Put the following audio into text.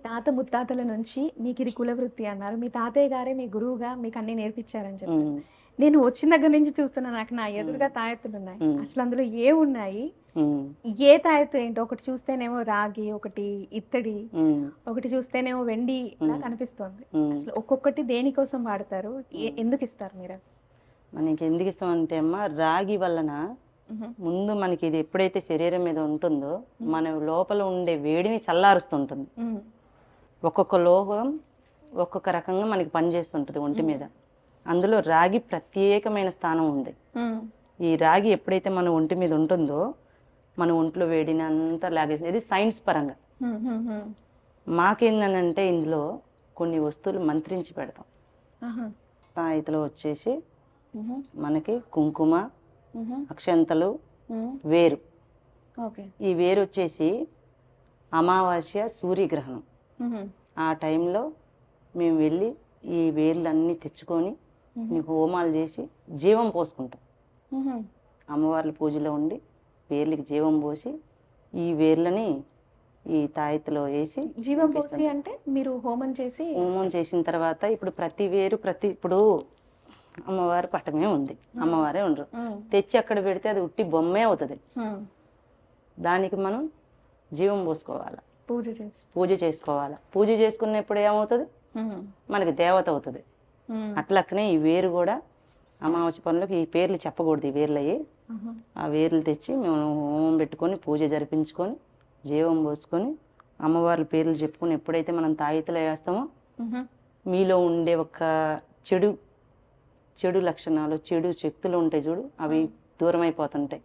తాత ముత్తాతల నుంచి మీకు ఇది కులవృత్తి అన్నారు. మీ తాతయ్య గారే మీ గురువుగా మీకు అన్నీ నేర్పించారని చెప్పారు. హ్మ్. నేను వచ్చిన దగ్గర నుంచి చూస్తున్నా నాకు నా హ్మ్. ఎదురుగా తాయెత్తులున్నాయి. హ్మ్. అసలు అందులో ఏవున్నాయి? హ్మ్. ఏ తాయెత్తు ఏంటో ఒకటి చూస్తేనేమో రాగి, ఒకటి ఇత్తడి, హ్మ్. ఒకటి చూస్తేనేమో వెండిలా హ్మ్. కనిపిస్తోంది. హ్మ్. అసలు ఒక్కొక్కటి దేనికోసం వాడతారు? హ్మ్. ఎందుకిస్తారు మీరు? మనకి ఎందుకు ఇస్తామంటే అమ్మ రాగి వలన హుహు. ముందు మనకి ఇది ఎప్పుడైతే శరీరం మీద ఉంటుందో హ్మ్. మన లోపల ఉండే వేడిని చల్లారుస్తుంటుంది. హ్మ్. ఒక్కొక్క లోహం ఒక్కొక్క రకంగా మనకి పనిచేస్తుంటుంది ఒంటి హ్మ్. మీద. అందులో రాగి ప్రత్యేకమైన స్థానం ఉంది. హ్మ్. ఈ రాగి ఎప్పుడైతే మన ఒంటి మీద ఉంటుందో మన ఒంట్లో వేడిని అంతా లాగేస్తుంది. ఇది సైన్స్ పరంగా. హ్మ్. హ్మ్. హ్మ్. మాకేందనంటే ఇందులో కొన్ని వస్తువులు మంత్రించి పెడతాం. ఆహా! తాయితలో వచ్చేసి హుహు. మనకి కుంకుమ, హుహు. అక్షంతలు, హ్మ్. వేరు. ఓకే. ఈ వేరు వచ్చేసి అమావాస్య సూర్యగ్రహణం హుహు. ఆ టైంలో మేము వెళ్ళి ఈ వేర్లన్నీ తెచ్చుకొని హుహు. నీకు హోమాలు చేసి జీవం పోసుకుంటాం. హుహు. అమ్మవార్ల పూజలో ఉండి వేర్లకి జీవం పోసి ఈ వేర్లని ఈ తాయెత్తులో వేసి జీవం పోసి పంపిస్తుంటాం. అంటే మీరు హోమం చేసి హోమం చేసిన తర్వాత ఇప్పుడు ప్రతి వేరు ఇప్పుడు అమ్మవారి పటమే ఉంది, అమ్మవారే ఉండరు. హ్మ్. తెచ్చి అక్కడ పెడితే అది ఉట్టి బొమ్మే అవుతుంది. హ్మ్. దానికి మనం జీవం పోసుకోవాలి, పూజ చేసి. పూజ చేసుకోవాలి. పూజ చేసుకున్నప్పుడు ఏమవుతుంది, హ్మ్. మనకి దేవత అవుతుంది. హ్మ్. అట్లక్కనే ఈ వేరు కూడా అమావాస్య పనులకు ఈ పేర్లు చెప్పకూడదు. ఈ వేర్లు అయ్యి ఆహా! ఆ వేర్లు తెచ్చి మేము హోమం పెట్టుకొని పూజ జరిపించుకొని జీవం పోసుకొని అమ్మవార్ల పేర్లు చెప్పుకొని ఎప్పుడైతే మనం తాయితలో వేస్తామో హుహు. మీలో ఉండే ఒక చెడు చెడు లక్షణాలు చెడు శక్తులు ఉంటాయి చూడు, అవి దూరం అయిపోతుంటాయి.